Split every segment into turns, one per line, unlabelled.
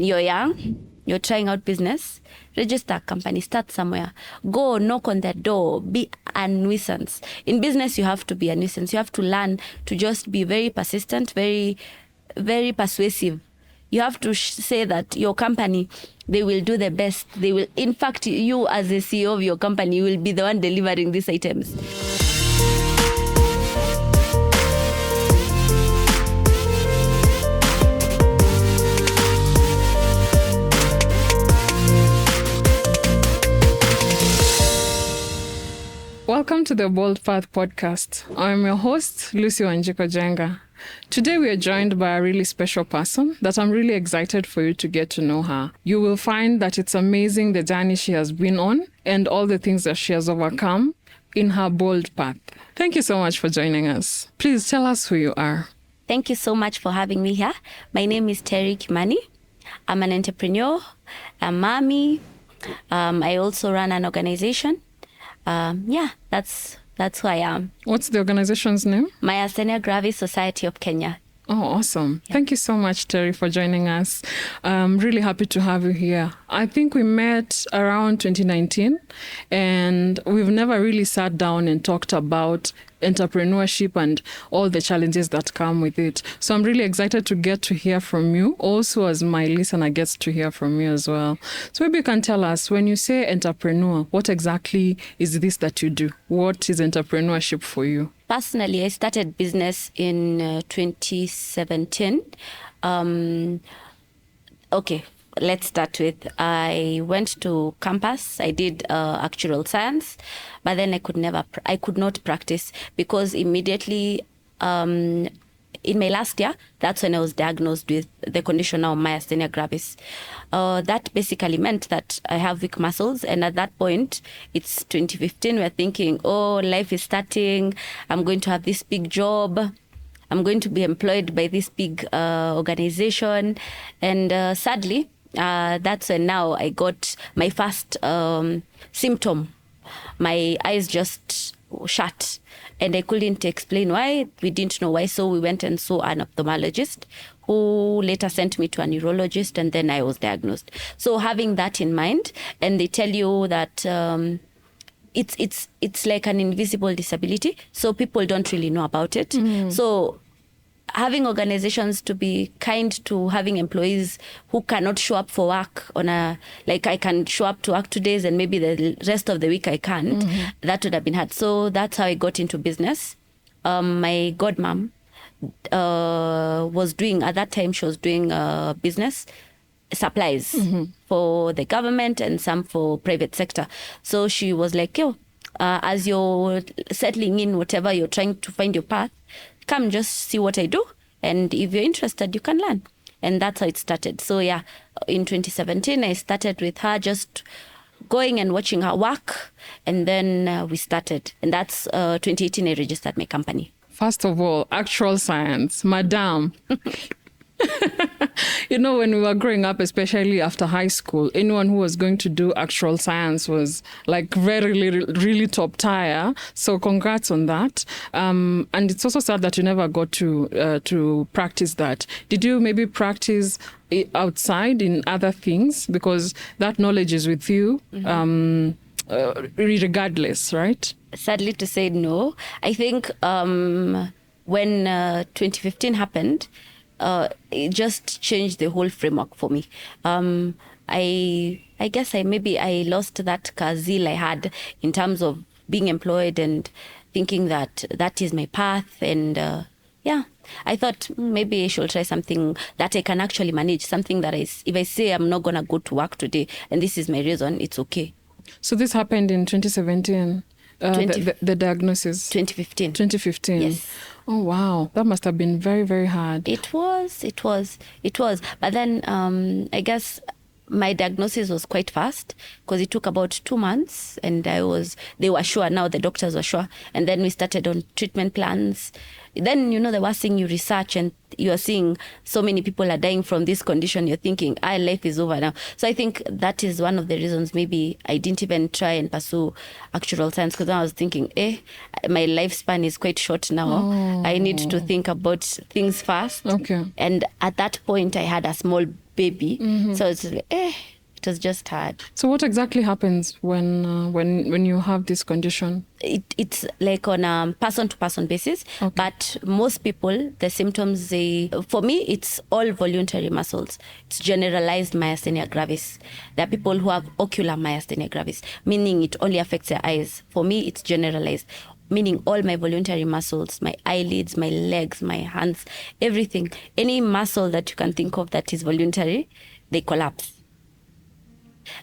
You're young, you're trying out business, register a company, start somewhere, go knock on the door, be a nuisance. In business, you have to be a nuisance. You have to learn to just be very persistent, very, very persuasive. You have to say that your company, they will do the best. They will, in fact, you as the CEO of your company will be the one delivering these items.
Welcome to the Bold Path podcast. I'm your host, Lucy Wanjiko Jenga. Today we are joined by a really special person that I'm really excited for you to get to know her. You will find that it's amazing the journey she has been on and all the things that she has overcome in her bold path. Thank you so much for joining us. Please tell us who you are.
Thank you so much for having me here. My name is Kimani. I'm an entrepreneur, a mommy. I also run an organization. That's who I am.
What's the organization's name?
Myasthenia Gravis Society of Kenya.
Oh, awesome. Yeah. Thank you so much, Terry, for joining us. I'm really happy to have you here. I think we met around 2019, and we've never really sat down and talked about entrepreneurship and all the challenges that come with it. So I'm really excited to get to hear from you, also as my listener gets to hear from you as well. So maybe you can tell us, when you say entrepreneur, what exactly is this that you do? What is entrepreneurship for you?
Personally, I started business in 2017. Let's start with, I went to campus. I did actuarial science, but then I could not practice because immediately in my last year, that's when I was diagnosed with the condition of myasthenia gravis. That basically meant that I have weak muscles. And at that point, it's 2015, we're thinking, life is starting. I'm going to have this big job. I'm going to be employed by this big organization. And sadly, that's when now I got my first symptom. My eyes just shut. And I couldn't explain why. We didn't know why. So we went and saw an ophthalmologist who later sent me to a neurologist, and then I was diagnosed. So having that in mind, and they tell you that it's like an invisible disability, so people don't really know about it. Mm-hmm. So having organizations to be kind to having employees who cannot show up for work I can show up to work 2 days and maybe the rest of the week I can't, that would have been hard. So that's how I got into business. My godmom was doing, at that time, she was doing business supplies for the government and some for private sector. So she was like, as you're settling in whatever you're trying to find your path, come just see what I do. And if you're interested, you can learn. And that's how it started. So in 2017, I started with her just going and watching her work. And then we started. And that's 2018, I registered my company.
First of all, actual science, madam. When we were growing up, especially after high school, anyone who was going to do actual science was like very, really top tier. So congrats on that. And it's also sad that you never got to practice that. Did you maybe practice outside in other things? Because that knowledge is with you, regardless, right?
Sadly to say, no. I think when 2015 happened, it just changed the whole framework for me. I guess I lost that zeal I had in terms of being employed and thinking that is my path. And I thought maybe I should try something that I can actually manage, something that if I say I'm not going to go to work today and this is my reason, it's okay.
So this happened in 2017? The diagnosis?
2015.
2015.
Yes.
Oh, wow. That must have been very, very hard.
It was. But then I guess my diagnosis was quite fast because it took about 2 months and they were sure, now the doctors were sure. And then we started on treatment plans. Then, the worst thing, you research and you're seeing so many people are dying from this condition. You're thinking, life is over now. So I think that is one of the reasons maybe I didn't even try and pursue actuarial science, because I was thinking, my lifespan is quite short now. I need to think about things fast.
Okay.
And at that point, I had a small baby. So it's like, it was just hard.
So what exactly happens when you have this condition?
It's like on a person-to-person basis, but most people, the symptoms, for me, it's all voluntary muscles. It's generalized myasthenia gravis. There are people who have ocular myasthenia gravis, meaning it only affects their eyes. For me, it's generalized, meaning all my voluntary muscles, my eyelids, my legs, my hands, everything, any muscle that you can think of that is voluntary, they collapse.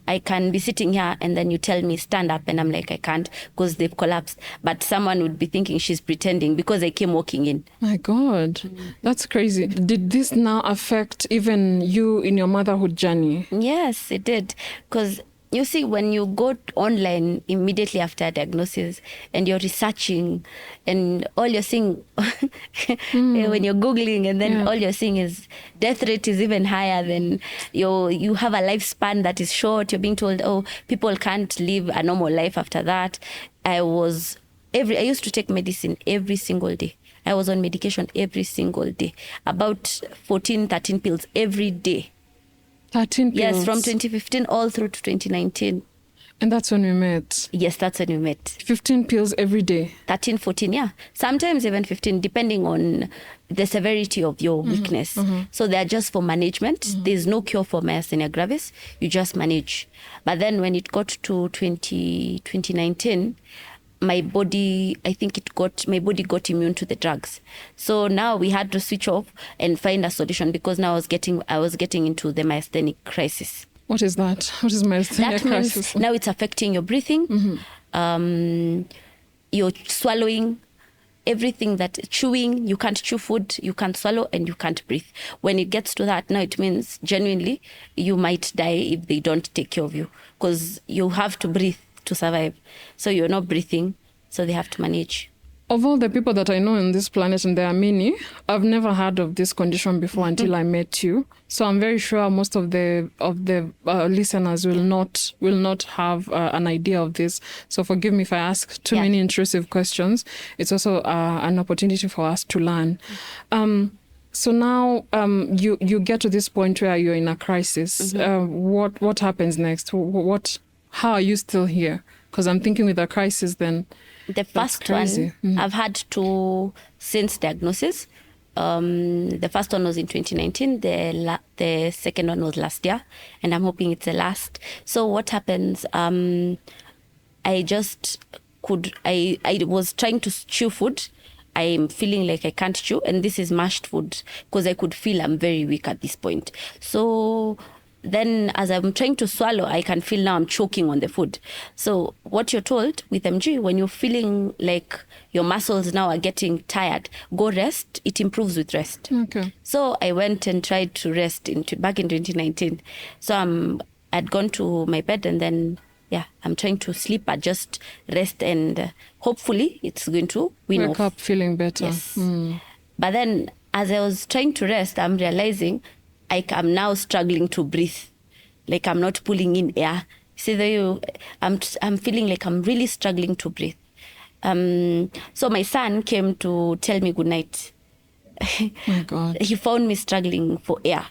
I can be sitting here and then you tell me stand up and I'm like, I can't because they've collapsed. But someone would be thinking she's pretending because I came walking in.
My God, that's crazy. Did this now affect even you in your motherhood journey?
Yes, it did. Because you see, when you go online immediately after a diagnosis and you're researching and all you're seeing, when you're Googling and then all you're seeing is death rate is even higher than you have a lifespan that is short. You're being told, oh, people can't live a normal life after that. I used to take medicine every single day. I was on medication every single day, about 14, 13 pills every day.
13 pills?
Yes, from 2015 all through to 2019.
And that's when we met?
Yes, that's when we met.
15 pills every day?
13, 14, yeah. Sometimes even 15, depending on the severity of your weakness. So they are just for management. There's no cure for myasthenia gravis. You just manage. But then when it got to 2019, my body got immune to the drugs. So now we had to switch off and find a solution because now I was getting into the myasthenic crisis.
What is that? What is myasthenia crisis?
Now it's affecting your breathing, your swallowing, everything chewing, you can't chew food, you can't swallow, and you can't breathe. When it gets to that, now it means genuinely you might die if they don't take care of you because you have to breathe to survive. So you're not breathing, so they have to manage.
Of all the people that I know on this planet, and there are many, I've never heard of this condition before until I met you. So I'm very sure most of the listeners will not have an idea of this. So forgive me if I ask too many intrusive questions. It's also an opportunity for us to learn. So now you get to this point where you're in a crisis. What happens next? How are you still here? Because I'm thinking with a crisis, then
the first one I've had two since diagnosis. The first one was in 2019. The second one was last year, and I'm hoping it's the last. So what happens? I was trying to chew food. I'm feeling like I can't chew, and this is mashed food because I could feel I'm very weak at this point. So then as I'm trying to swallow, I can feel now I'm choking on the food. So what you're told with MG, when you're feeling like your muscles now are getting tired, go rest. It improves with rest.
Okay.
So I went and tried to rest back in 2019. So I'd gone to my bed and then, I'm trying to sleep, but just rest and hopefully it's going to
wake up feeling better.
Yes. But then as I was trying to rest, I'm realizing I'm now struggling to breathe. Like I'm not pulling in air. See, I'm feeling like I'm really struggling to breathe. So my son came to tell me good night.
My God.
He found me struggling for air.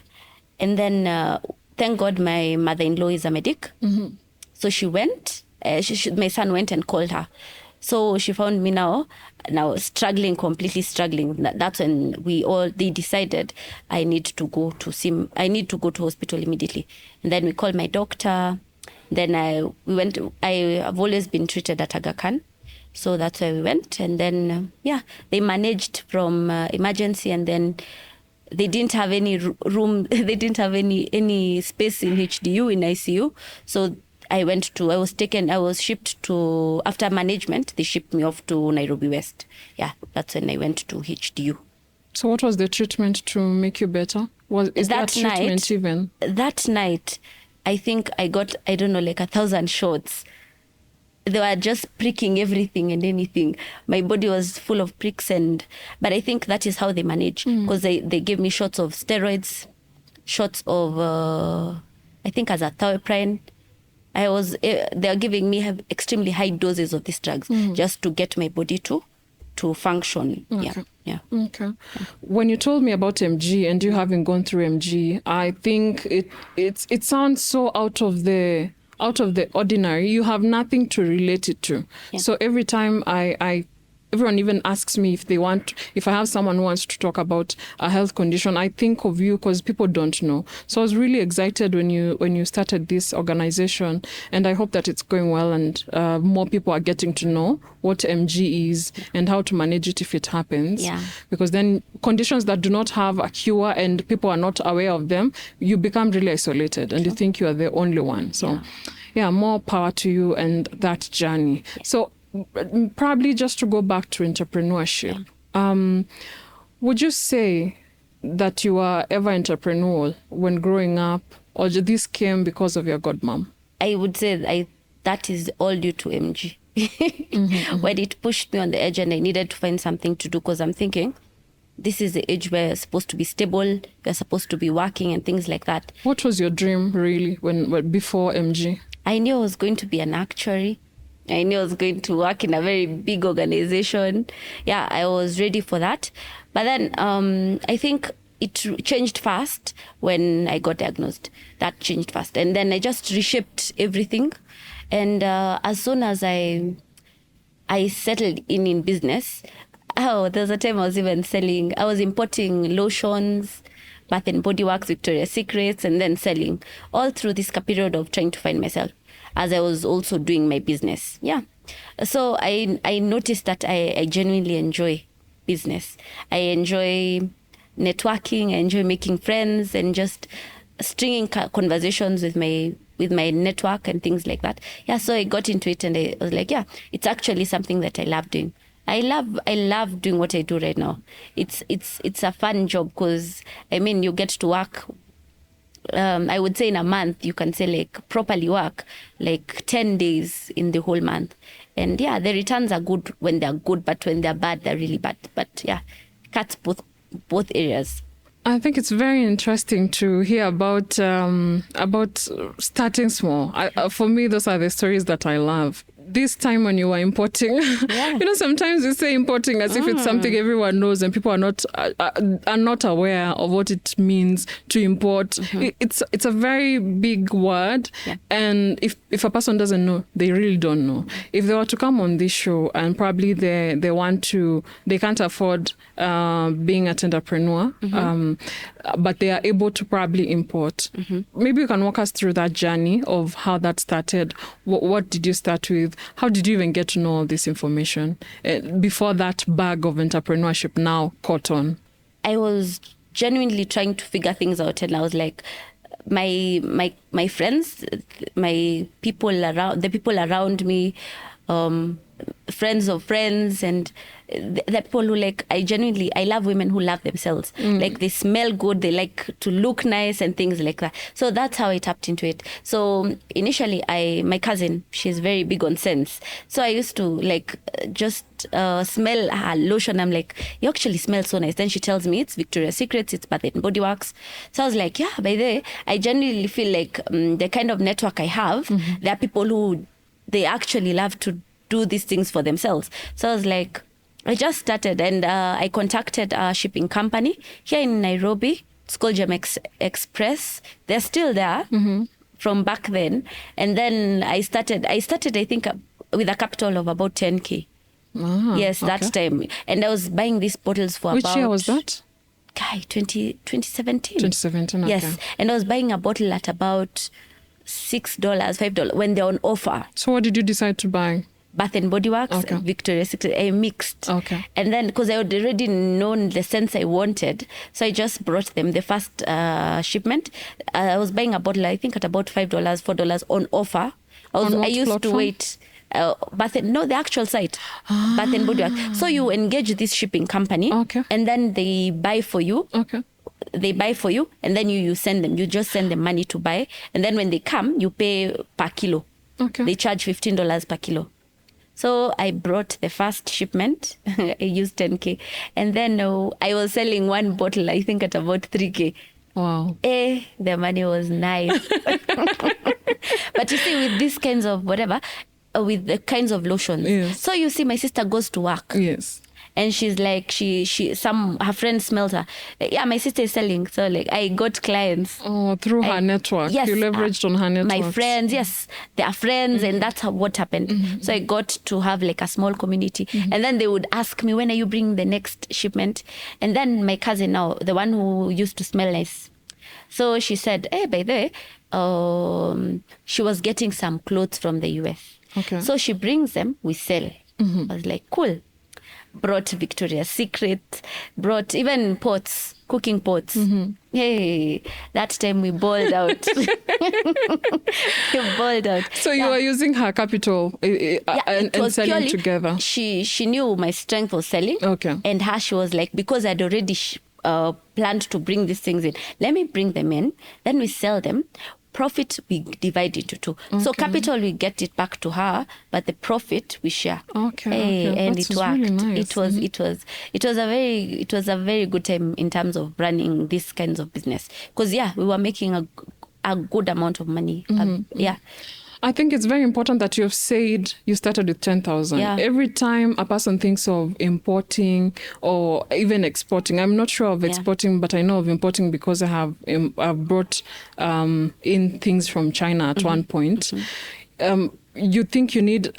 And then, thank God, my mother-in-law is a medic. So she went, my son went and called her. So she found me now completely struggling. That's when they decided I need to go to hospital immediately. And then we called my doctor. Then we went. I have always been treated at Aga Khan. So that's where we went. And then, they managed from emergency, and then they didn't have any room. They didn't have any space in HDU, in ICU. So I was shipped to, after management, they shipped me off to Nairobi West. Yeah, that's when I went to HDU.
So what was the treatment to make you better? Is that treatment even?
That night, I think I got, I don't know, like 1,000 shots. They were just pricking everything and anything. My body was full of pricks, but I think that is how they manage. Because they gave me shots of steroids, shots of, I think azathioprine. They are giving me extremely high doses of these drugs just to get my body to to function.
Okay.
Yeah.
Okay. When you told me about MG and you having gone through MG, I think it sounds so out of the ordinary. You have nothing to relate it to.
Yeah.
So every time everyone even asks me if I have someone who wants to talk about a health condition, I think of you because people don't know. So I was really excited when you started this organization, and I hope that it's going well and more people are getting to know what MG is and how to manage it if it happens.
Yeah.
Because then conditions that do not have a cure and people are not aware of them, you become really isolated and you think you are the only one. So yeah, more power to you and that journey. Yeah. So probably just to go back to entrepreneurship, would you say that you were ever entrepreneurial when growing up, or this came because of your godmom?
I would say that is all due to MG. When it pushed me on the edge and I needed to find something to do, because I'm thinking, this is the age where you're supposed to be stable, you're supposed to be working and things like that.
What was your dream really before MG?
I knew I was going to be an actuary. I knew I was going to work in a very big organization. Yeah, I was ready for that. But then I think it changed fast when I got diagnosed. That changed fast. And then I just reshaped everything. And as soon as I settled in business, there was a time I was importing lotions, Bath and Body Works, Victoria's Secrets, and then selling all through this period of trying to find myself, as I was also doing my business. Yeah. So I noticed that I genuinely enjoy business. I enjoy networking, I enjoy making friends and just stringing conversations with my network and things like that. Yeah, so I got into it and I was like, yeah, it's actually something that I love doing. I love doing what I do right now. It's a fun job because, I mean, you get to work, I would say in a month, you can say like properly work like 10 days in the whole month. And yeah, the returns are good when they're good, but when they're bad, they're really bad. But yeah, cuts both areas.
I think it's very interesting to hear about starting small. For me, those are the stories that I love. This time when you were importing, sometimes you say importing as if it's something everyone knows and people are not aware of what it means to import. Mm-hmm. It's a very big word, and if a person doesn't know, they really don't know. If they were to come on this show and probably they can't afford being an entrepreneur, but they are able to probably import. Mm-hmm. Maybe you can walk us through that journey of how that started. What did you start with? How did you even get to know all this information before that bag of entrepreneurship now caught on? I
was genuinely trying to figure things out, and I was like, my friends, the people around me, friends of friends, and the people who I love women who love themselves. Like they smell good, they like to look nice and things like that. So that's how I tapped into it. So initially my cousin, she's very big on scents. So I used to just smell her lotion. I'm like, you actually smell so nice. Then she tells me it's Victoria's Secrets, it's Bath and Body Works. So I was like, yeah, by the way, I genuinely feel like the kind of network I have, there are people who they actually love to do these things for themselves. So I was like, I just started and I contacted a shipping company here in Nairobi. It's called Gem Express. They're still there from back then. And then I started I think with a capital of about 10K. Yes, okay. That time. And I was buying these bottles for
Which year was that?
2017.
2017, okay.
Yes. And I was buying a bottle at about $6, $5 when they're on offer.
So what did you decide to buy?
Bath and Body Works, okay. Victoria's Secret, I mixed. Okay. And then, because I had already known the scents I wanted, so I just brought them the first shipment. I was buying a bottle, I think at about $5, $4 on offer. I used platform? To wait. The actual site, Bath and Body Works. So you engage this shipping company, and then they buy for you. Okay. They buy for you, and then you send them. You just send them money to buy, and then when they come, you pay per kilo. Okay. They charge $15 per kilo. So I brought the first shipment. I used 10K. And then I was selling one bottle, I think at about 3K.
Wow.
The money was nice. But you see, with these kinds of whatever, with the kinds of lotions. Yes. So you see, my sister goes to work.
Yes.
And she's like, her friend smelled her. Yeah, my sister is selling. So like I got clients.
Oh, through her network.
Yes,
You leveraged on her network.
My friends, yes, they are friends, and that's what happened. So I got to have like a small community, and then they would ask me, when are you bringing the next shipment? And then my cousin now, the one who used to smell nice, so she said, hey, by the way, she was getting some clothes from the US.
Okay.
So she brings them, we sell. I was like, cool. Brought Victoria's Secret, brought even pots, cooking pots. Hey, that time we balled out. We balled out.
So you were using her capital and selling
purely,
together.
She knew my strength was selling.
Okay.
And she was like, because I'd already planned to bring these things in, let me bring them in, then we sell them. Profit we divide into two. Okay. So capital we get it back to her, but the profit we share.
Okay.
And
That's
it worked.
Really nice.
It was a very good time in terms of running these kinds of business, because we were making a good amount of money.
I think it's very important that you've said you started with 10,000.
Yeah.
Every time a person thinks of importing or even exporting, I'm not sure of exporting, but I know of importing because I've brought in things from China at one point. You think you need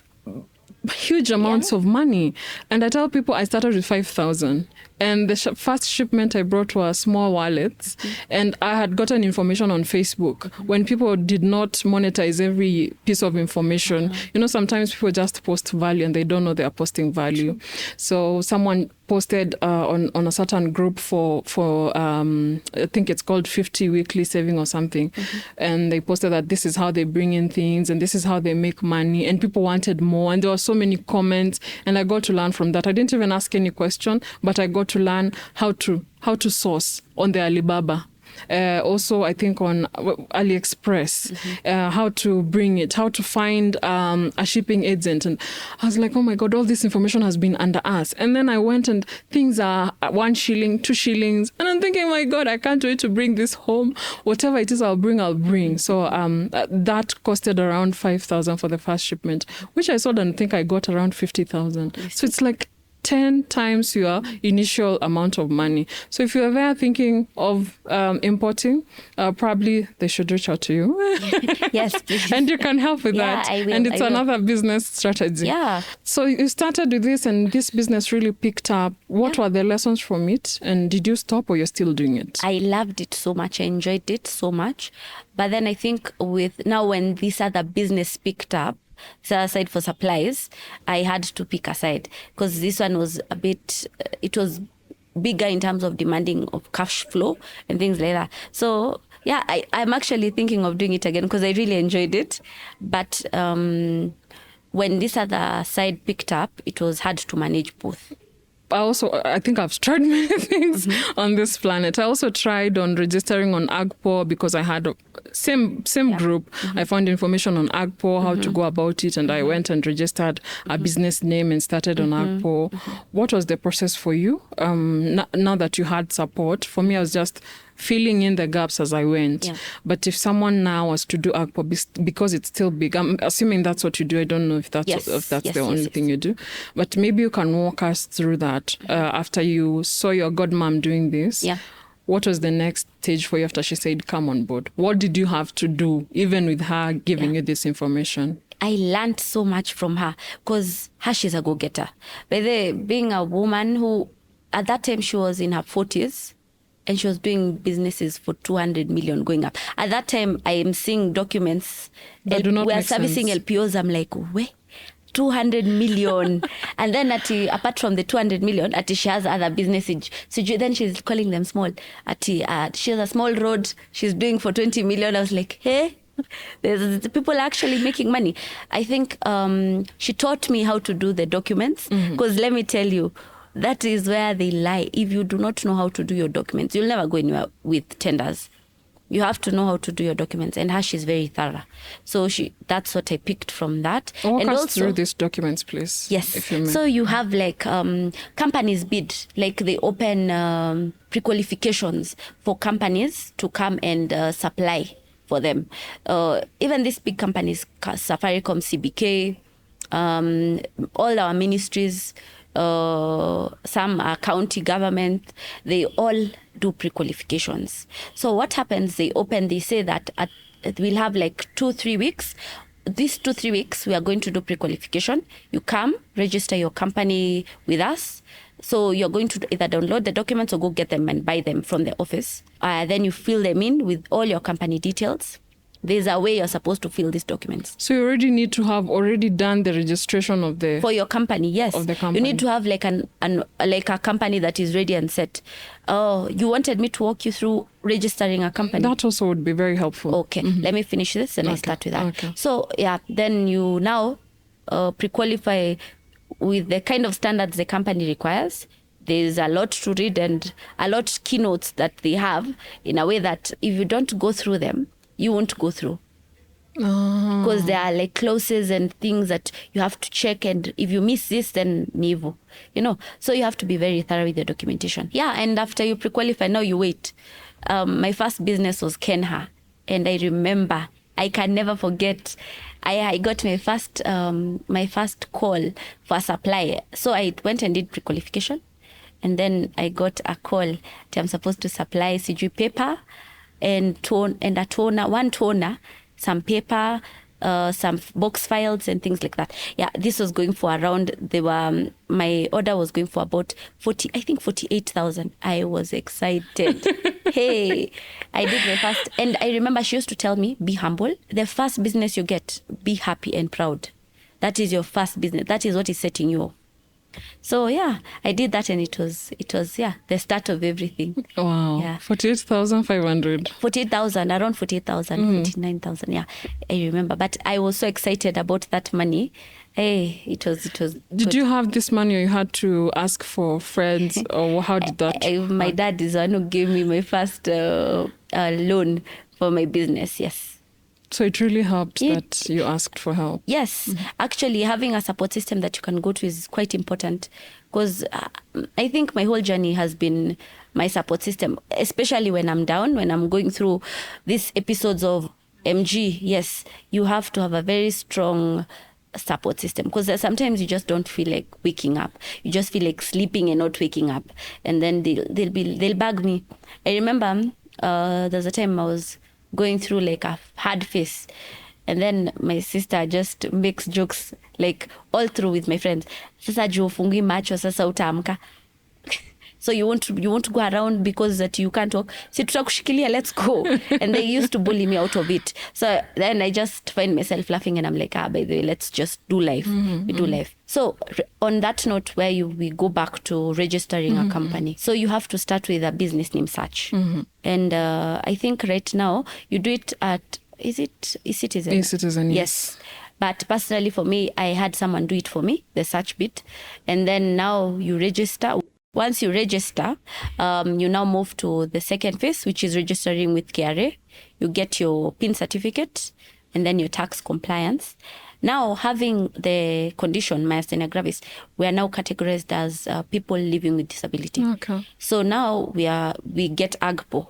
huge amounts of money. And I tell people I started with 5,000. And the first shipment I brought were small wallets. And I had gotten information on Facebook. When people did not monetize every piece of information, sometimes people just post value and they don't know they are posting value. So someone posted on a certain group for I think it's called 50 weekly saving or something. And they posted that this is how they bring in things and this is how they make money. And people wanted more. And there were so many comments. And I got to learn from that. I didn't even ask any question, but I got to learn how to source on the Alibaba. Also, I think on AliExpress, how to bring it, how to find a shipping agent. And I was like, oh my God, all this information has been under us. And then I went and things are 1 shilling, 2 shillings. And I'm thinking, my God, I can't wait to bring this home. Whatever it is, I'll bring. So that costed around 5,000 for the first shipment, which I sold and I think I got around 50,000. So it's like 10 times your initial amount of money. So if you're there thinking of importing, probably they should reach out to you.
Yes, please.
And you can help with that.
I will,
and it's another business strategy.
Yeah.
So you started with this and this business really picked up. What were the lessons from it? And did you stop or you're still doing it?
I loved it so much. I enjoyed it so much. But then I think when this other business picked up, so aside for supplies, I had to pick a side because this one was it was bigger in terms of demanding of cash flow and things like that. So I'm actually thinking of doing it again because I really enjoyed it. But when this other side picked up, it was hard to manage both.
I think I've tried many things on this planet. I also tried on registering on AgPo because I had same group. I found information on AgPo, how to go about it, and I went and registered a business name and started on AgPo. What was the process for you? Now that you had support, for me, I was just filling in the gaps as I went. Yeah. But if someone now was to do AgPo, because it's still big, I'm assuming that's what you do. I don't know if that's the only thing you do. But maybe you can walk us through that. After you saw your godmom doing this, what was the next stage for you after she said, come on board? What did you have to do, even with her giving you this information?
I learned so much from her because she's a go-getter. Being a woman who, at that time, she was in her 40s, and she was doing businesses for 200 million going up. At that time, I am seeing documents.
That do not
we are
make
servicing
sense.
LPOs. I'm like, wait, 200 million. And then apart from the 200 million, she has other businesses. So then she's calling them small. She has a small road she's doing for 20 million. I was like, hey, there's people actually making money. I think she taught me how to do the documents. Because let me tell you, that is where they lie. If you do not know how to do your documents, you'll never go anywhere with tenders. You have to know how to do your documents. And she's very thorough. So that's what I picked from that.
Walk us through these documents, please.
Yes.
If you may.
So you have companies bid, like they open pre-qualifications for companies to come and supply for them. Even these big companies, Safaricom, CBK, all our ministries, some are county government, they all do pre-qualifications. So what happens, they say that we'll have like 2-3 weeks. These 2-3 weeks, we are going to do pre-qualification. You come, register your company with us. So you're going to either download the documents or go get them and buy them from the office. Then you fill them in with all your company details. There's a way you're supposed to fill these documents.
So you already need to have already done the registration of the...
For your company, yes.
Of the company.
You need to have like like a company that is ready and set. Oh, you wanted me to walk you through registering a company?
That also would be very helpful.
Okay, let me finish this and I start with that.
Okay.
So yeah, then you now pre-qualify with the kind of standards the company requires. There's a lot to read and a lot of keynotes that they have in a way that if you don't go through them, you won't go through. Because there are like clauses and things that you have to check, and if you miss this, then nivo, so you have to be very thorough with the documentation. Yeah, and after you pre-qualify, now you wait. My first business was Kenha, and I remember, I can never forget, I got my first call for supply. So I went and did pre-qualification, and then I got a call that I'm supposed to supply CG paper and a toner, one toner, some paper, some box files and things like that. Yeah, this was going for around, my order was going for about 48,000. I was excited. Hey, I did my first, and I remember she used to tell me, be humble. The first business you get, be happy and proud. That is your first business. That is what is setting you off. So yeah, I did that, and it was the start of everything.
Wow.
Yeah.
48,500.
48,000, around 48,000, 49,000. Yeah, I remember. But I was so excited about that money. Hey, it was.
Did you have this money, or you had to ask for friends, or how did that?
My dad is the one who gave me my first loan for my business. Yes.
So it really helped that you asked for help.
Yes. Actually, having a support system that you can go to is quite important, because I think my whole journey has been my support system, especially when I'm down, when I'm going through these episodes of MG. Yes, you have to have a very strong support system, because sometimes you just don't feel like waking up. You just feel like sleeping and not waking up. And then they'll bug me. I remember there's a time I was going through like a hard phase, and then my sister just makes jokes like all through with my friends. Sasa juu ufungui macho, sasa utaamka. So you won't go around because that you can't talk. Si tutakushikilia, let's go. And they used to bully me out of it. So then I just find myself laughing, and I'm like, by the way, let's just do life. We do life. So on that note, where we go back to registering a company. So you have to start with a business name search. And I think right now you do it at, is it eCitizen?
eCitizen,
yes. But personally for me, I had someone do it for me, the search bit. And then now you register. Once you register, you now move to the second phase, which is registering with KRA. You get your PIN certificate and then your tax compliance. Now, having the condition, Myasthenia Gravis, we are now categorized as people living with disability.
Okay.
So now we get AGPO.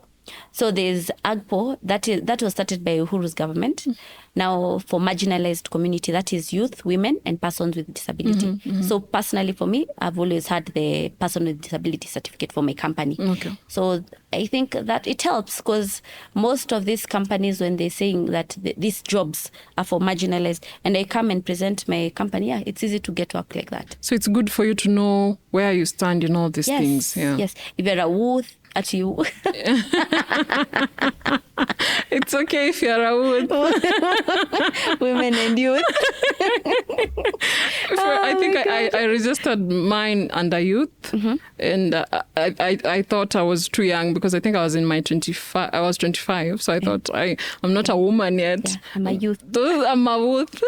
So there's AGPO, that was started by Uhuru's government. Now for marginalized community, that is youth, women, and persons with disability. So personally for me, I've always had the person with disability certificate for my company.
Okay.
So I think that it helps, because most of these companies, when they're saying that these jobs are for marginalized, and I come and present my company, it's easy to get work like that.
So it's good for you to know where you stand in all these things. Yeah.
Yes. If you're a youth, at you.
It's okay if you're a wood.
Women and youth.
I think I registered mine under youth, and I thought I was too young, because I think I was in my 25. I was 25, so I thought I'm not a woman yet.
Yeah, I'm a youth.
I'm a youth.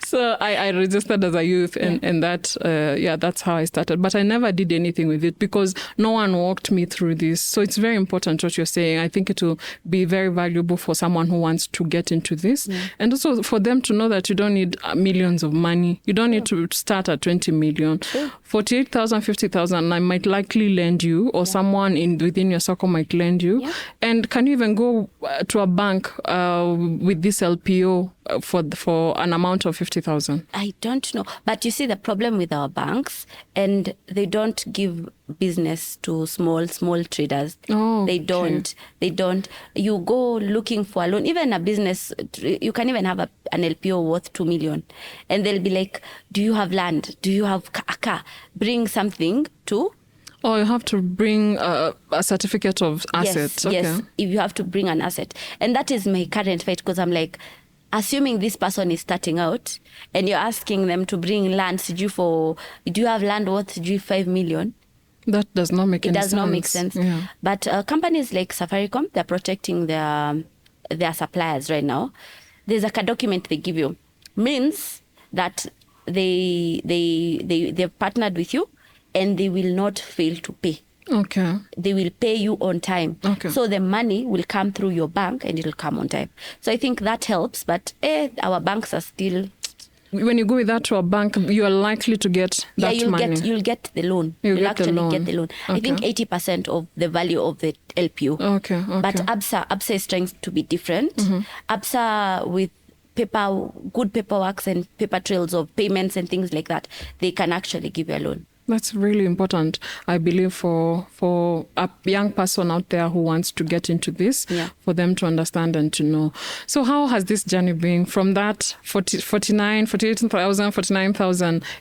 So I registered as a youth, and that's how I started. But I never did anything with it, because no one walked me through this. So it's very important what you're saying. I think it will be very valuable for someone who wants to get into this, and also for them to know that you don't need millions of money. You don't need to start at 20 million. 48,000, 50,000, I might likely lend you, or someone within your circle might lend you.
Yeah.
And can you even go to a bank with this LPO for an amount of 50,000?
I don't know. But you see, the problem with our banks, and they don't give business to small traders.
Oh,
They don't. You go looking for a loan. Even a business, you can even have an LPO worth 2 million. And they'll be like, do you have land? Do you have a car? Bring something to...
Or you have to bring a certificate of assets.
Yes, if you have to bring an asset. And that is my current fight, because I'm like, assuming this person is starting out and you're asking them to bring land, do you have land worth 5 million?
That does not make any sense.
It does not make sense.
Yeah.
But companies like Safaricom, they're protecting their suppliers right now. There's like a document they give you. Means that they've partnered with you and they will not fail to pay.
Okay.
They will pay you on time.
Okay.
So the money will come through your bank and it'll come on time. So I think that helps, but our banks are still...
When you go with that to a bank, you are likely to get that money.
You'll get the loan.
You'll
actually get the loan.
Okay.
I think 80% of the value of the LPO.
Okay.
But ABSA is trying to be different.
Mm-hmm.
ABSA with good paperwork and paper trails of payments and things like that, they can actually give you a loan.
That's really important, I believe, for a young person out there who wants to get into this, for them to understand and to know. So how has this journey been from that 49,000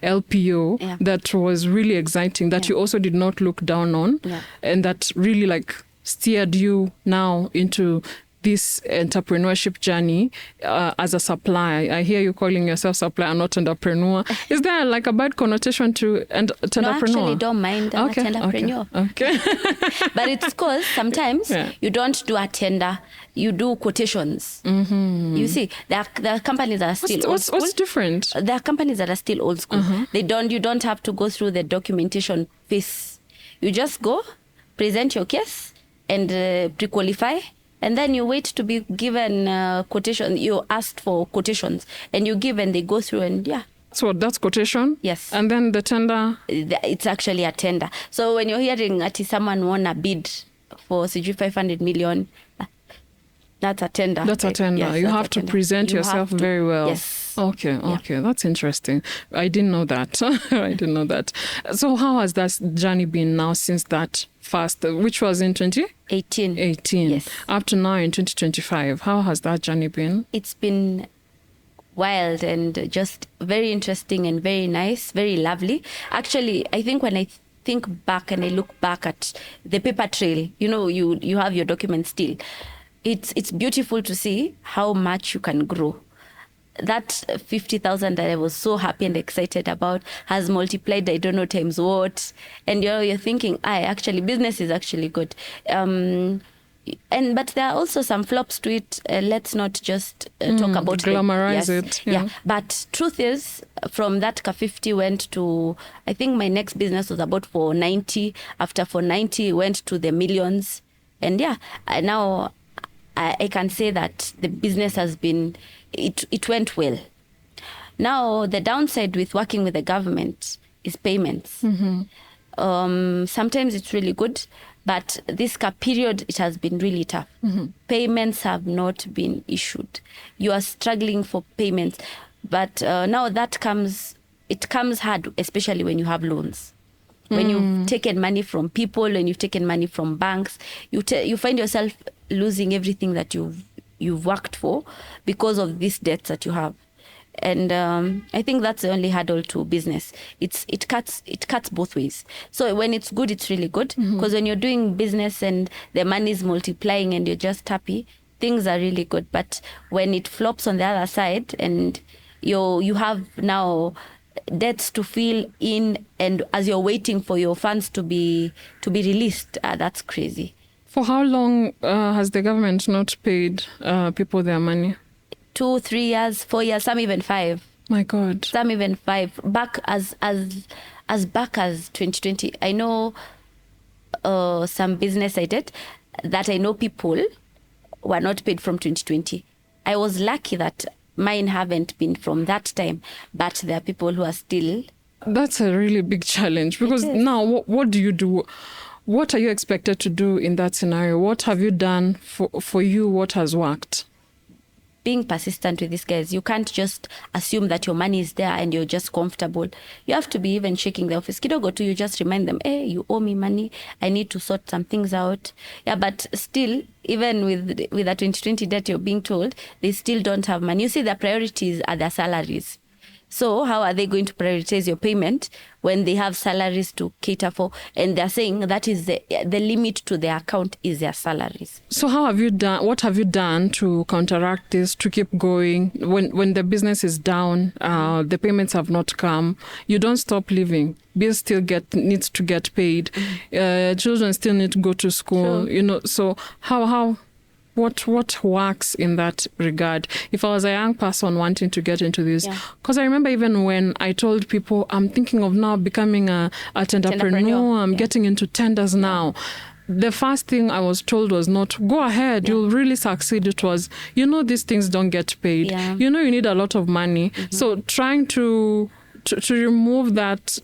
LPO that was really exciting, that you also did not look down on, and that really like steered you now into this entrepreneurship journey as a supplier? I hear you calling yourself supplier, not entrepreneur. Is there like a bad connotation to entrepreneur?
No, actually, don't mind entrepreneur.
Okay.
But it's because sometimes you don't do a tender, you do quotations. Mm-hmm. You see, there are companies that are still old school.
What's different?
There are companies that are still old school. Mm-hmm. You don't have to go through the documentation phase. You just go, present your case, and pre-qualify. And then you wait to be given quotation. You asked for quotations and you give and they go through and
So that's quotation?
Yes.
And then the tender?
It's actually a tender. So when you're hearing that someone won a bid for 500 million, that's a tender.
That's a tender.
Yes,
you have to present yourself very well.
Yes.
Okay. That's interesting. I didn't know that. I didn't know that. So how has that journey been now since that first, which was in 2018? 18.
Yes.
Up to now in 2025. How has that journey been?
It's been wild and just very interesting and very nice, very lovely. Actually, I think when I think back and I look back at the paper trail, you have your documents still. It's beautiful to see how much you can grow. That 50,000 that I was so happy and excited about has multiplied, I don't know, times what. And you're thinking, actually, business is actually good. But there are also some flops to it. Let's not just talk about
glamorize it.
Yeah. But truth is, from that 50 went to, I think my next business was about 490. After 490, went to the millions. And now I can say that the business has been, it went well. Now, the downside with working with the government is payments. Mm-hmm. Sometimes it's really good, but this period, it has been really tough. Mm-hmm. Payments have not been issued. You are struggling for payments. But now it comes hard, especially when you have loans. When you've taken money from people and you've taken money from banks, you find yourself losing everything that you've worked for because of these debts that you have. And I think that's the only hurdle to business. It cuts both ways. So when it's good, it's really good. Because when you're doing business and the money is multiplying and you're just happy, things are really good. But when it flops on the other side and you have now debts to fill in, and as you're waiting for your funds to be released, that's crazy.
For how long has the government not paid people their money?
2, 3 years, 4 years, some even 5.
My God.
Some even 5. Back as back as 2020. I know some business I did that I know people were not paid from 2020. I was lucky that mine haven't been from that time, but there are people who are still
That's a really big challenge, because now what do you do? What are you expected to do in that scenario? What have you done for you? What has worked?
Being persistent with these guys. You can't just assume that your money is there and you're just comfortable. You have to be even shaking the office. Kidogo too, you just remind them, hey, you owe me money. I need to sort some things out. Yeah, but still, even with the 2020 debt you're being told, they still don't have money. You see, their priorities are their salaries. So how are they going to prioritize your payment when they have salaries to cater for? And they're saying that is the limit to their account is their salaries.
So what have you done to counteract this, to keep going? When the business is down, the payments have not come, you don't stop living. Bills still needs to get paid. Children still need to go to school. Sure. So what works in that regard? If I was a young person wanting to get into this, because I remember even when I told people I'm thinking of now becoming an entrepreneur, I'm getting into tenders now. The first thing I was told was not, go ahead, you'll really succeed. It was, these things don't get paid. Yeah. You need a lot of money. So trying to remove that,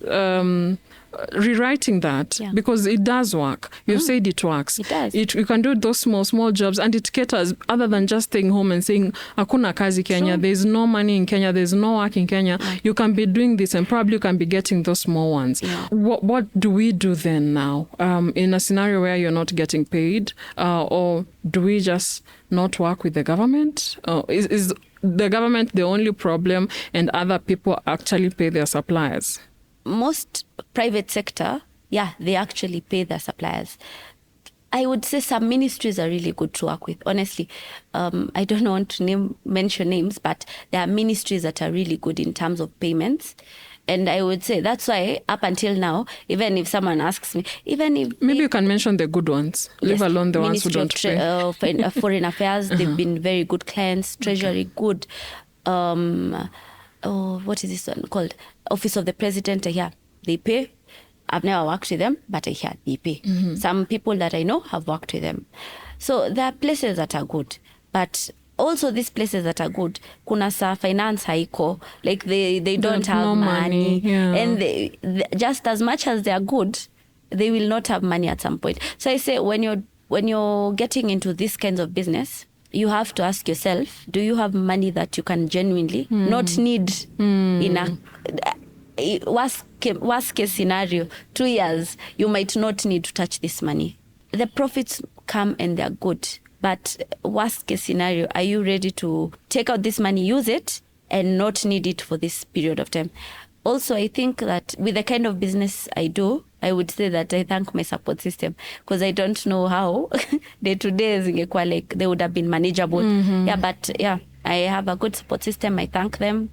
rewriting that, because it does work. You've said it works.
It does.
You can do those small jobs, and it caters, other than just staying home and saying, hakuna kazi Kenya, there's no money in Kenya, there's no work in Kenya. You can be doing this, and probably you can be getting those small ones. What do we do then now? In a scenario where you're not getting paid, or do we just not work with the government? Is the government the only problem, and other people actually pay their suppliers?
Most private sector, they actually pay their suppliers. I would say some ministries are really good to work with. Honestly, I don't want to mention names, but there are ministries that are really good in terms of payments. And I would say that's why up until now, even if someone asks me,
maybe you can mention the good ones, leave alone the ones who don't pay.
Foreign Affairs, they've been very good clients. Treasury, good. What is this one called? Office of the President, they pay. I've never worked with them, but I hear they pay. Some people that I know have worked with them. So there are places that are good. But also these places that are good, kuna sa finance haiko, like they don't have money.
Yeah.
And they, just as much as they are good, they will not have money at some point. So I say when you're getting into this kinds of business, you have to ask yourself, do you have money that you can genuinely not need in a worst case scenario, 2 years, you might not need to touch this money. The profits come and they're good. But worst case scenario, are you ready to take out this money, use it, and not need it for this period of time? Also, I think that with the kind of business I do, I would say that I thank my support system, because I don't know how day-to-day zingekuwa like they would have been manageable. I have a good support system. I thank them.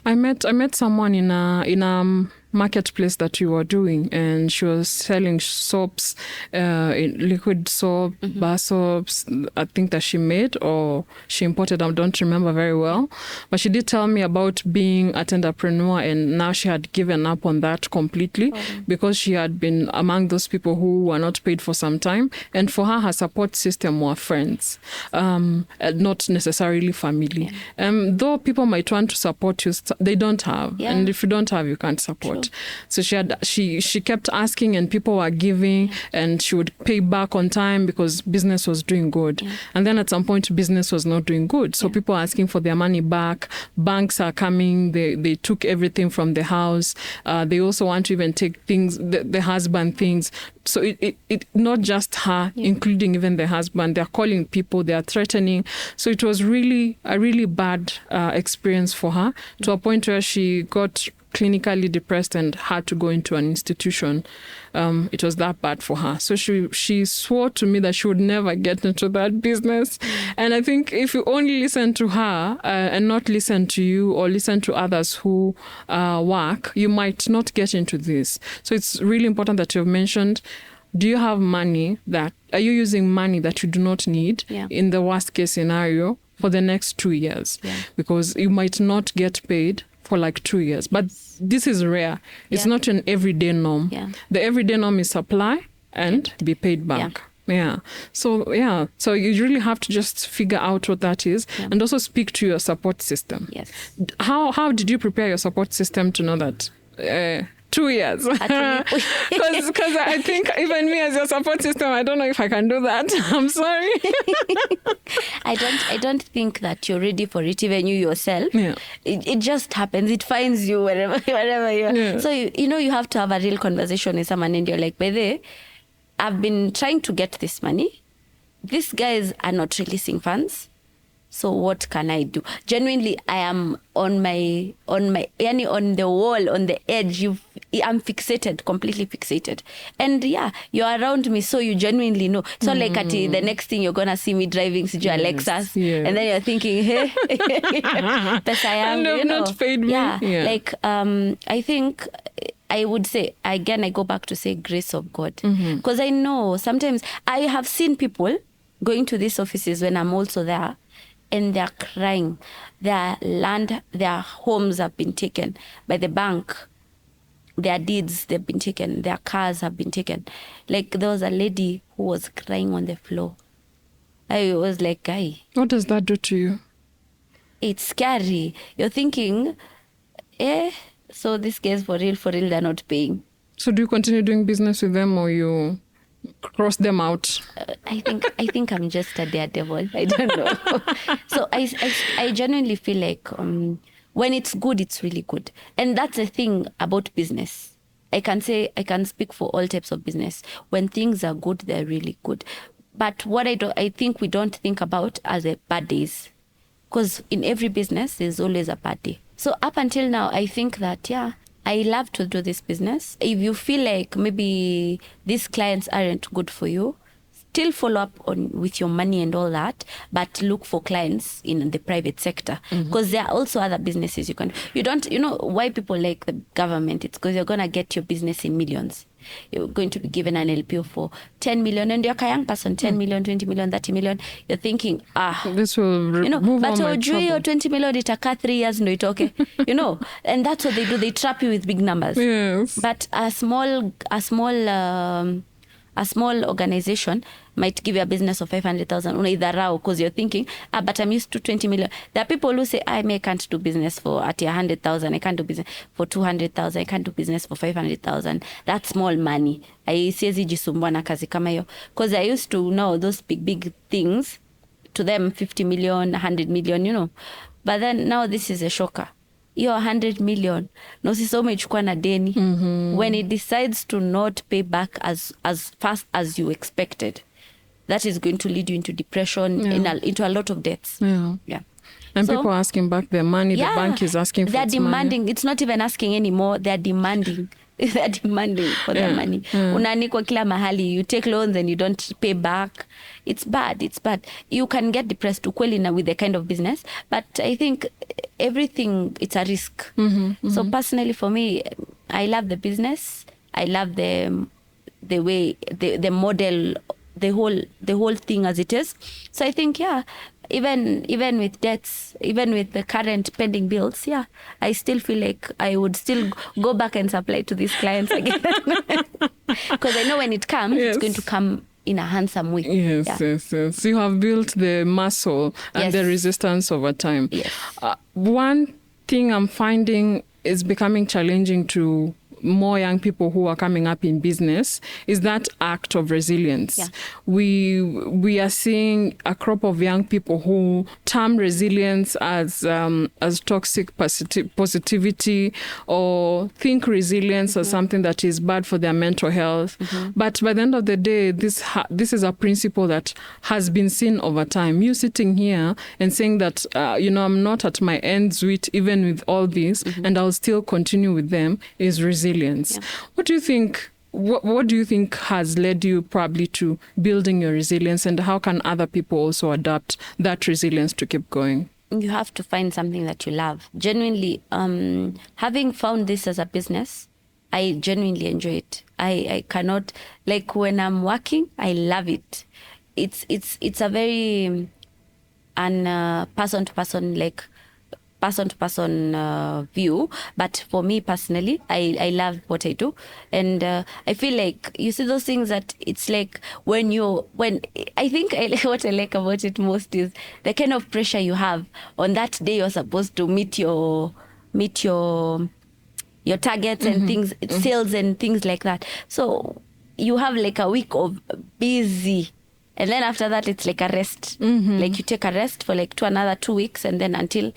I met someone in a marketplace that you were doing, and she was selling soaps, liquid soap, bar soaps, I think that she made or she imported, I don't remember very well. But she did tell me about being an entrepreneur, and now she had given up on that completely because she had been among those people who were not paid for some time. And for her support system were friends, not necessarily family. Though people might want to support you, they don't have. And if you don't have, you can't support. So she kept asking, and people were giving, and she would pay back on time because business was doing good. And then at some point, business was not doing good. So people are asking for their money back. Banks are coming. They took everything from the house. They also want to even take things, the husband things. So it not just her, including even the husband. They're calling people. They are threatening. So it was really a really bad experience for her, to a point where she got clinically depressed and had to go into an institution. It was that bad for her. So she swore to me that she would never get into that business. And I think if you only listen to her and not listen to you or listen to others who work, you might not get into this. So it's really important that you've mentioned, do you have money are you using money that you do not need in the worst case scenario for the next 2 years? Because you might not get paid for like 2 years. But this is rare. It's not an everyday norm. The everyday norm is supply and be paid back. So you really have to just figure out what that is, and also speak to your support system. How did you prepare your support system to know that 2 years. Because I think even me as your support system, I don't know if I can do that. I'm sorry.
I don't think that you're ready for it, even you yourself.
Yeah.
It just happens. It finds you wherever you are.
Yeah.
So you have to have a real conversation with someone, and you're like, by the way, I've been trying to get this money. These guys are not releasing funds. So what can I do? Genuinely, I am on the wall, on the edge. I'm fixated, completely fixated. And yeah, you're around me, so you genuinely know. It's not like the next thing you're gonna see me driving Lexus, and then you're thinking, hey, yes, I am.
And not paid me.
Yeah. Like I think I would say again, I go back to say grace of God, because I know sometimes I have seen people going to these offices when I'm also there. And they're crying. Their land, their homes have been taken by the bank. Their deeds, they've been taken. Their cars have been taken. Like, there was a lady who was crying on the floor. I was like, guy.
What does that do to you?
It's scary. You're thinking, so these guys for real, they're not paying.
So do you continue doing business with them, or you cross them out?
I think I'm just a daredevil. I don't know. So I genuinely feel like when it's good, it's really good. And that's the thing about business. I can speak for all types of business. When things are good, they're really good. But what I think we don't think about are the bad days. Because in every business, there's always a bad day. So up until now, I think that, I love to do this business. If you feel like maybe these clients aren't good for you, still follow up with your money and all that, but look for clients in the private sector, because there are also other businesses you don't, why people like the government? It's because you're going to get your business in millions. You're going to be given an LPO for 10 million, and you're a young person, 10 million, 20 million, 30 million. You're thinking,
this will move
but
all my trouble.
20 million, itaka 3 years, no, it's okay. And that's what they do. They trap you with big numbers.
Yes.
But a small organization might give you a business of 500,000 because you're thinking, but I'm used to 20 million. There are people who say, I can't do business for at 100,000. I can't do business for 200,000. I can't do business for 500,000. That's small money. Siwezi jisumbua na kazi kama hiyo. Because I used to know those big things. To them, 50 million, 100 million, But then now this is a shocker. You're 100 million. No sisome ichukua na deni. When it decides to not pay back as fast as you expected, that is going to lead you into depression, into a lot of debts. Yeah.
And people are asking back their money. The bank is asking for
they're
its
demanding.
money.
It's not even asking anymore. They're demanding. They're demanding for their money. Unanikwa kila mahali. You take loans and you don't pay back. It's bad. You can get depressed ukweli with the kind of business. But I think everything, it's a risk. So personally for me, I love the business. I love the way, the model, the whole thing as it is. So I think, even with debts, even with the current pending bills, I still feel like I would still go back and supply to these clients again. Because I know when it comes, it's going to come in a handsome way.
Yes. So you have built the muscle and the resistance over time.
Yes.
One thing I'm finding is becoming challenging to more young people who are coming up in business is that act of resilience. We are seeing a crop of young people who term resilience as toxic positivity, or think resilience as something that is bad for their mental health. But by the end of the day, this is a principle that has been seen over time. You sitting here and saying that I'm not at my ends with even with all this, and I'll still continue with them, is resilience. What do you think? What do you think has led you probably to building your resilience, and how can other people also adapt that resilience to keep going?
You have to find something that you love. Genuinely, having found this as a business, I genuinely enjoy it. I cannot, like when I'm working, I love it. It's a very person to person view, but for me personally, I love what I do, and I feel like, you see those things that it's like when I think what I like about it most is the kind of pressure you have on that day. You're supposed to meet your your targets and things, sales and things like that. So you have like a week of busy, and then after that it's like a rest. Like you take a rest for like another 2 weeks, and then until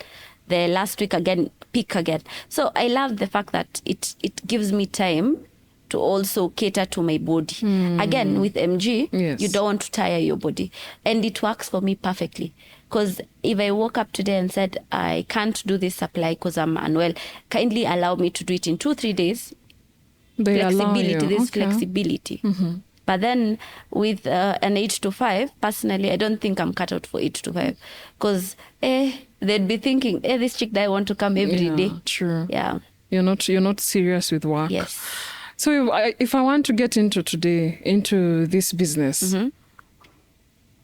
the last week again, peak again. So I love the fact that it gives me time to also cater to my body. Again, with MG, you don't want to tire your body. And it works for me perfectly. Because if I woke up today and said, I can't do this supply because I'm unwell, kindly allow me to do it in 2-3 days.
They
Flexibility,
allow you.
this flexibility. But then with an 8 to 5, personally, I don't think I'm cut out for 8 to 5. Because they'd be thinking, this chick that want to come every day.
True.
Yeah.
You're not serious with work.
Yes.
So if I want to get into this business,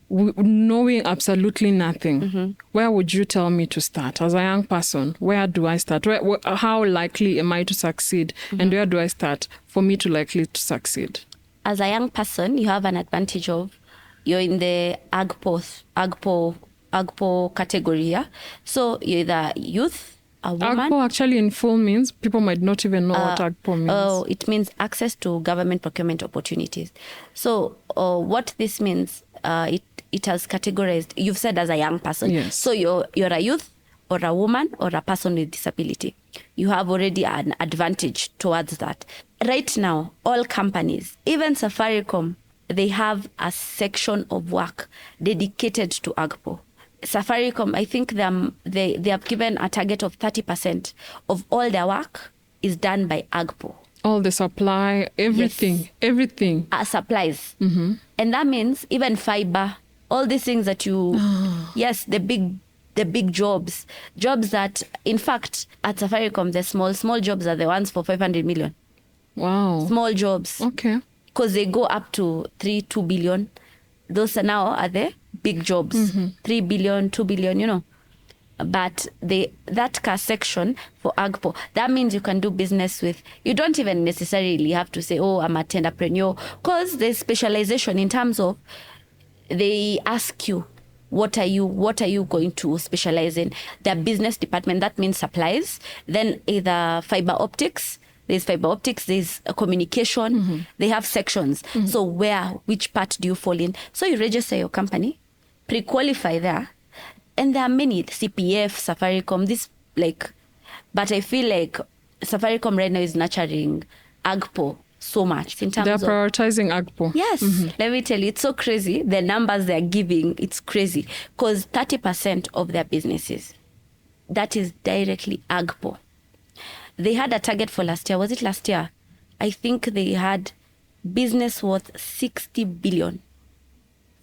knowing absolutely nothing, where would you tell me to start? As a young person, where do I start? How likely am I to succeed? And where do I start for me to likely to succeed?
As a young person, you have an advantage of you're in the AGPO category, yeah? So you're either youth, a woman.
AGPO actually in full means, people might not even know what AGPO means.
Oh, it means access to government procurement opportunities. So what this means, it has categorized, you've said as a young person.
Yes.
So you're a youth or a woman or a person with disability. You have already an advantage towards that. Right now, all companies, even Safaricom, they have a section of work dedicated to AGPO. Safaricom, I think they have given a target of 30% of all their work is done by AGPO.
All the supply, everything.
Supplies. And that means even fiber, all these things that you, yes, the big jobs that, in fact, at Safaricom, the small jobs are the ones for 500 million.
Wow.
Small jobs.
Okay.
Because they go up to 2 billion. Those are now are the big jobs. 3 billion, 2 billion, you know. But that section for AGPO, that means you can do business with, you don't even necessarily have to say, oh, I'm a entrepreneur. Because there's specialization in terms of, they ask you, what are you going to specialize in? Their business department, that means supplies. Then either fiber optics, there's a communication. They have sections. So which part do you fall in? So you register your company, pre-qualify there. And there are many, CPF, Safaricom, but I feel like Safaricom right now is nurturing AGPO so much in terms
they're prioritizing AGPO.
Yes. Let me tell you, it's so crazy. The numbers they're giving, it's crazy. Because 30% of their businesses, that is directly AGPO. They had a target for last year. Was it last year? I think they had business worth 60 billion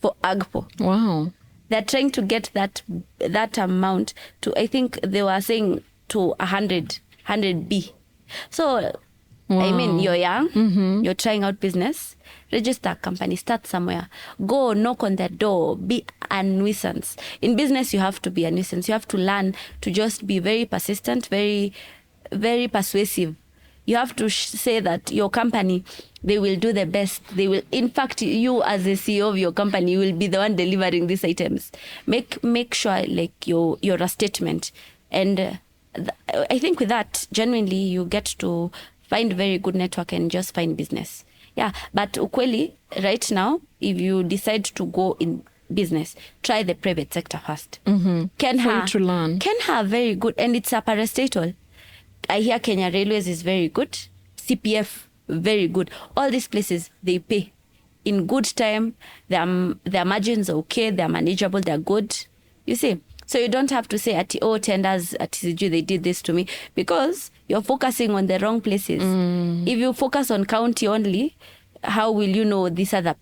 for AGPO.
Wow.
They're trying to get that amount to, I think they were saying to 100 B. So, wow. I mean, you're young, you're trying out business, register a company, start somewhere, go knock on their door, be a nuisance. In business, you have to be a nuisance. You have to learn to just be very persistent, very, very persuasive. You have to say that your company, they will do the best. They will, in fact, you as the CEO of your company will be the one delivering these items. Make sure like you're a statement. And I think with that, genuinely, you get to find very good network and just find business. Yeah, but ukweli, right now, if you decide to go in business, try the private sector first.
Kenha to learn.
Kenha, very good. And it's a parastatal. I hear Kenya Railways is very good. CPF, very good. All these places, they pay. In good time, their margins are okay, they're manageable, they're good. You see? So you don't have to say, tenders at TCG, they did this to me. Because you're focusing on the wrong places. If you focus on county only, how will you know these other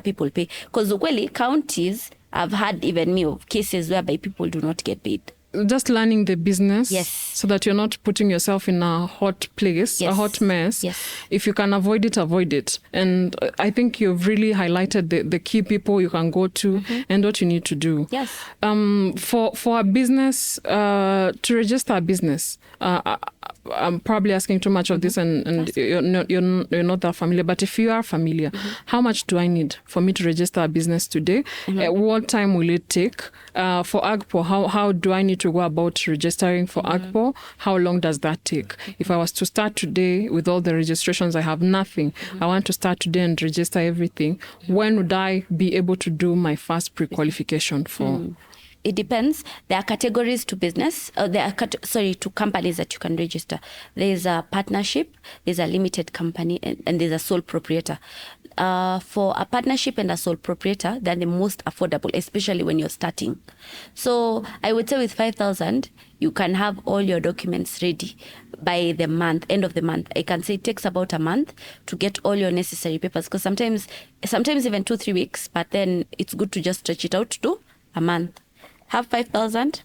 people pay? Because ukweli, counties, I've had even me of cases whereby people do not get paid.
Just learning the business,
yes,
so that you're not putting yourself in a hot place,
yes,
a hot mess.
Yes.
If you can avoid it, avoid it. And I think you've really highlighted the key people you can go to and what you need to do.
Yes.
For a business, to register a business, I'm probably asking too much of this, and you're not that familiar. But if you are familiar, how much do I need for me to register a business today? What time will it take? For AGPO, how do I need to go about registering for AGPO? How long does that take? If I was to start today with all the registrations, I have nothing. I want to start today and register everything. When would I be able to do my first pre-qualification for?
It depends. There are categories to business. To companies that you can register. There's a partnership, there's a limited company, and there's a sole proprietor. For a partnership and a sole proprietor, they're the most affordable, especially when you're starting. So I would say with 5,000, you can have all your documents ready by the month, end of the month. I can say it takes about a month to get all your necessary papers, because sometimes even 2-3 weeks, but then it's good to just stretch it out to a month. Have 5,000,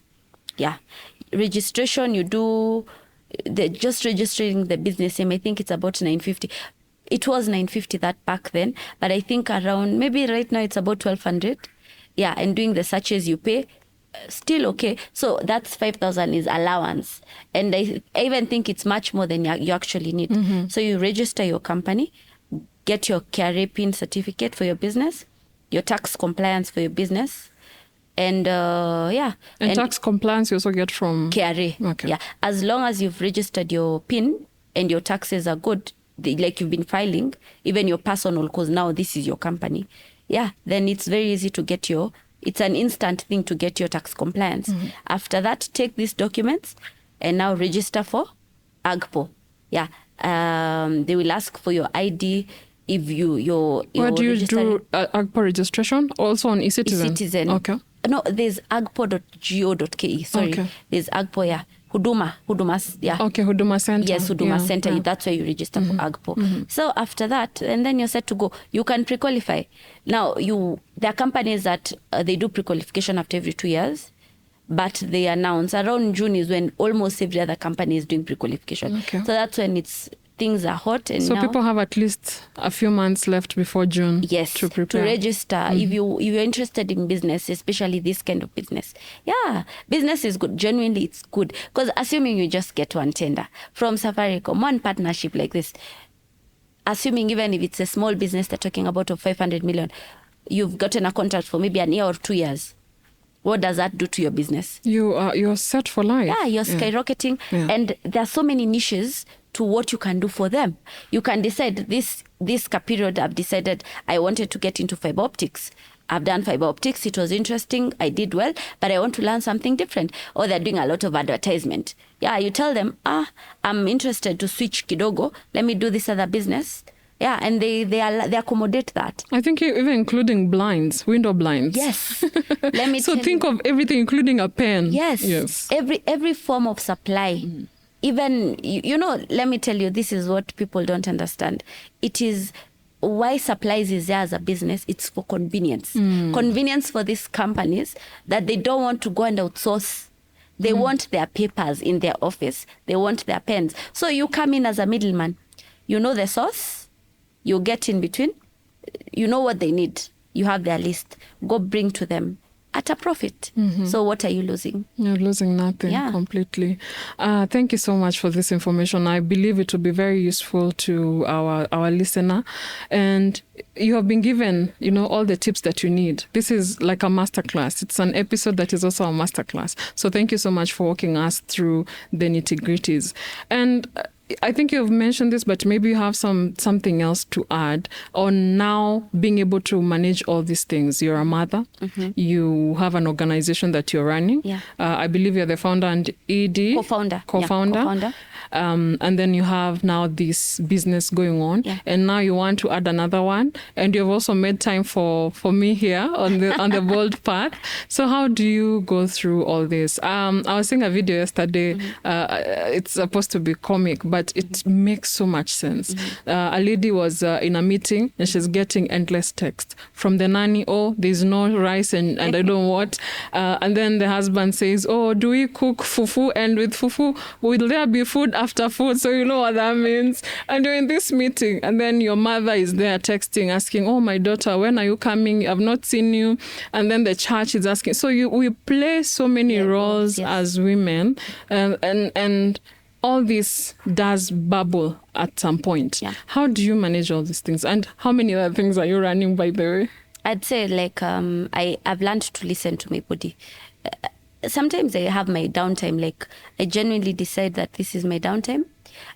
registration, you do just registering the business name. I think it's about 950. It was 950 that back then, but I think around, maybe right now it's about 1,200. Yeah, and doing the searches you pay, still okay. So that's 5,000 is allowance, and I even think it's much more than you actually need. So you register your company, get your KRA PIN certificate for your business, your tax compliance for your business. And
tax compliance you also get from
KRA.
Okay.
Yeah, as long as you've registered your PIN and your taxes are good, like you've been filing, even your personal, because now this is your company. Yeah, then it's very easy to get it's an instant thing to get your tax compliance. After that, take these documents and now register for AGPO. Yeah, they will ask for your ID. If
where do you do AGPO registration? Also on eCitizen?
eCitizen.
Okay.
No, there's agpo.go.ke. Sorry. Okay. There's AGPO, Huduma, yeah.
Okay, Huduma Center.
Yes, Huduma Center. Yeah. That's where you register for AGPO. So after that, and then you're set to go. You can pre-qualify. Now, there are companies that they do pre-qualification after every 2 years, but they announce around June is when almost every other company is doing pre-qualification. Okay. So that's when things are hot. And
so now, people have at least a few months left before June to prepare.
To register. If you're interested in business, especially this kind of business. Yeah, business is good. Genuinely, it's good. Because assuming you just get one tender from Safaricom, one partnership like this, assuming even if it's a small business they're talking about of 500 million, you've gotten a contract for maybe 1 year or 2 years. What does that do to your business?
You're set for life.
Yeah, you're skyrocketing. Yeah. And there are so many niches to what you can do for them. You can decide this period, I've decided I wanted to get into fiber optics. I've done fiber optics. It was interesting. I did well, but I want to learn something different. Or they're doing a lot of advertisement. Yeah, you tell them, I'm interested to switch kidogo. Let me do this other business. Yeah, and they accommodate that.
I think even including blinds, window blinds.
Yes. Let me
so think of everything, including a pen.
Yes. Every form of supply. Even, let me tell you, this is what people don't understand. It is why supplies is there as a business. It's for convenience. Convenience for these companies that they don't want to go and outsource. They want their papers in their office. They want their pens. So you come in as a middleman. You know the source. You get in between. You know what they need. You have their list. Go bring to them at a profit. So what are you losing?
You're losing nothing completely. Thank you so much for this information. I believe it will be very useful to our listener. And you have been given, all the tips that you need. This is like a masterclass. It's an episode that is also a masterclass. So thank you so much for walking us through the nitty-gritties. And I think you've mentioned this, but maybe you have something else to add on now being able to manage all these things. You're a mother. You have an organization that you're running.
Yeah.
I believe you're the founder and ED.
Co-founder.
Yeah, co-founder. And then you have now this business going on.
Yeah.
And now you want to add another one. And you've also made time for me here on the Bold Path. So how do you go through all this? I was seeing a video yesterday. It's supposed to be comic, but it makes so much sense. A lady was in a meeting and she's getting endless text from the nanny. Oh, there's no rice and I don't know what. And then the husband says, oh, do we cook fufu? And with fufu, will there be food after food? So you know what that means. And you're in this meeting and then your mother is there texting, asking, oh, my daughter, when are you coming? I've not seen you. And then the church is asking. So we play so many roles as women. And all this does bubble at some point.
Yeah.
How do you manage all these things? And how many other things are you running, by the way?
I'd say like I've learned to listen to my body. Sometimes I have my downtime. Like I genuinely decide that this is my downtime.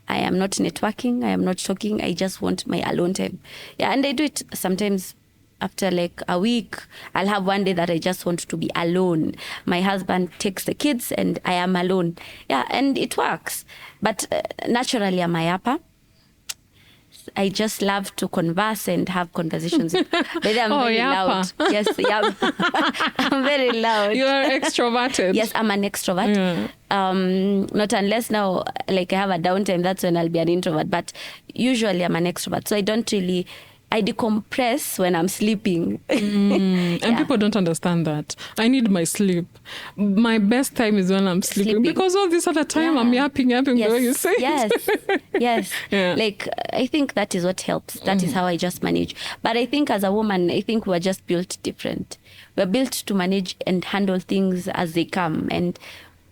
I am not networking. I am not talking. I just want my alone time. Yeah, and I do it sometimes. After like a week, I'll have one day that I just want to be alone. My husband takes the kids and I am alone. Yeah, and it works. But naturally, I'm a yapper. I just love to converse and have conversations. But I'm very loud. Yes, yeah. I'm very loud.
You are extroverted.
Yes, I'm an extrovert. Yeah. Not unless now, like I have a downtime, that's when I'll be an introvert. But usually I'm an extrovert. So I decompress when I'm sleeping.
And people don't understand that. I need my sleep. My best time is when I'm sleeping. Because all this other time I'm yapping
yes.
the way you say it.
Yes. Yeah. Like, I think that is what helps. That is how I just manage. But I think as a woman, I think we're just built different. We're built to manage and handle things as they come. And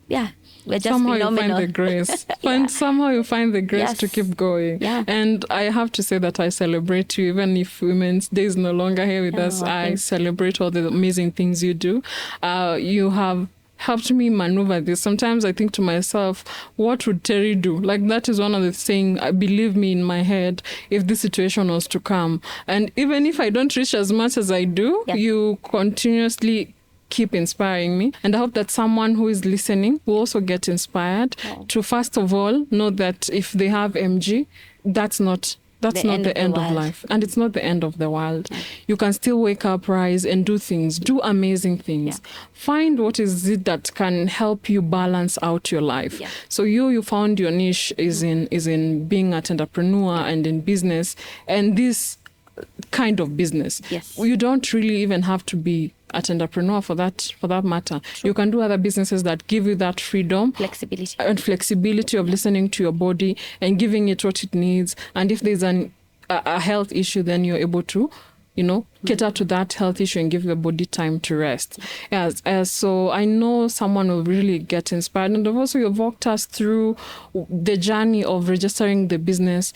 yeah. We're just
somehow
phenomenal.
You find the grace. Somehow you find the grace to keep going.
Yeah.
And I have to say that I celebrate you, even if Women's Day is no longer here with us. I celebrate all the amazing things you do. You have helped me maneuver this. Sometimes I think to myself, what would Terry do? Like that is one of the things, believe me, in my head, if this situation was to come. And even if I don't reach as much as I do, you continuously keep inspiring me. And I hope that someone who is listening will also get inspired to, first of all, know that if they have MG, that's not the end of life. And it's not the end of the world. Yeah. You can still wake up, rise, and do things. Do amazing things. Yeah. Find what is it that can help you balance out your life. Yeah. So you found your niche is in being an entrepreneur and in business. And this kind of business.
Yes.
You don't really even have to be an entrepreneur for that matter. True. You can do other businesses that give you that freedom, flexibility of listening to your body and giving it what it needs. And if there's a health issue, then you're able to, cater to that health issue and give your body time to rest. Yes, so I know someone will really get inspired. And also you've walked us through the journey of registering the business,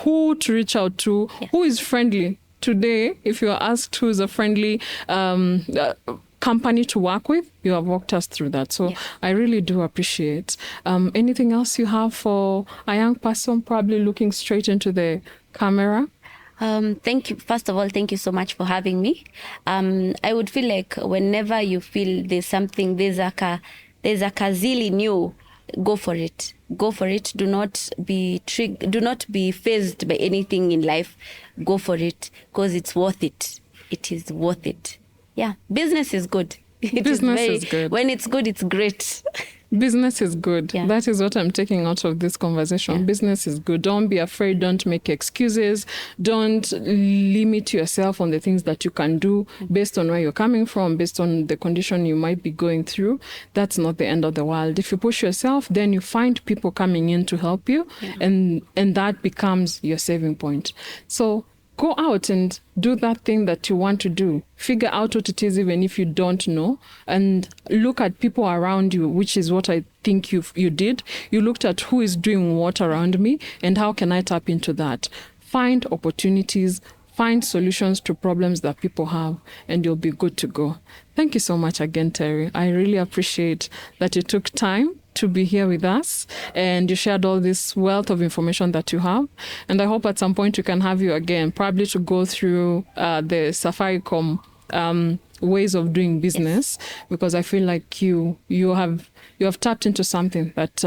who to reach out to, who is friendly. Today, if you are asked who is a friendly company to work with, you have walked us through that. So I really do appreciate. Anything else you have for a young person probably looking straight into the camera?
Thank you. First of all, thank you so much for having me. I would feel like whenever you feel there's a kazili new, go for it. Go for it. Do not be fazed by anything in life. Go for it because it's worth it. It is worth it. Yeah. Business is good.
Business is good.
When it's good, it's great.
Business is good. Yeah. That is what I'm taking out of this conversation. Yeah. Business is good. Don't be afraid. Don't make excuses. Don't limit yourself on the things that you can do based on where you're coming from, based on the condition you might be going through. That's not the end of the world. If you push yourself, then you find people coming in to help you, and that becomes your saving point. So go out and do that thing that you want to do. Figure out what it is, even if you don't know, and look at people around you, which is what I think you did. You looked at who is doing what around me and how can I tap into that. Find opportunities, find solutions to problems that people have, and you'll be good to go. Thank you so much again, Terry. I really appreciate that you took time to be here with us and you shared all this wealth of information that you have. And I hope at some point we can have you again, probably to go through the Safaricom ways of doing business, because I feel like you have tapped into something that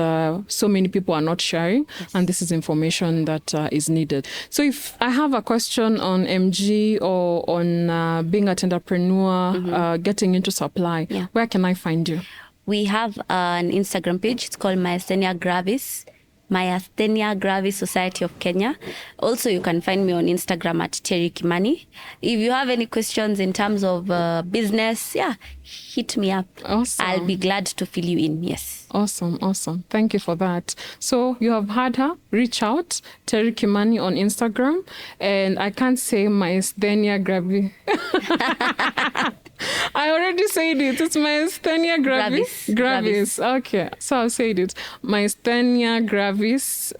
so many people are not sharing, and this is information that is needed. So if I have a question on MG or on being an entrepreneur, getting into supply, where can I find you?
We have an Instagram page. It's called Myasthenia Gravis Society of Kenya. Also, you can find me on Instagram at Terry Kimani. If you have any questions in terms of business, hit me up.
Awesome.
I'll be glad to fill you in. Yes.
Awesome. Thank you for that. So you have heard her. Reach out, Terry Kimani on Instagram. And I can't say Myasthenia Gravis. I already said it. It's Myasthenia Gravis. Gravis. Okay. So I've said it. Myasthenia Gravis.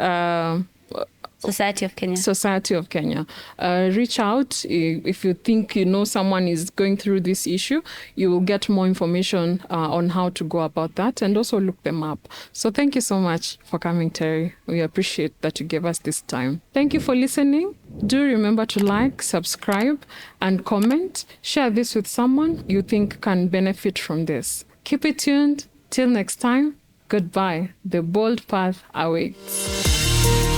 Society of Kenya.
Society of Kenya. Reach out if you think you know someone is going through this issue. You will get more information on how to go about that, and also look them up. So thank you so much for coming, Terry. We appreciate that you gave us this time. Thank you for listening. Do remember to like, subscribe, and comment. Share this with someone you think can benefit from this. Keep it tuned. Till next time, goodbye. The bold path awaits.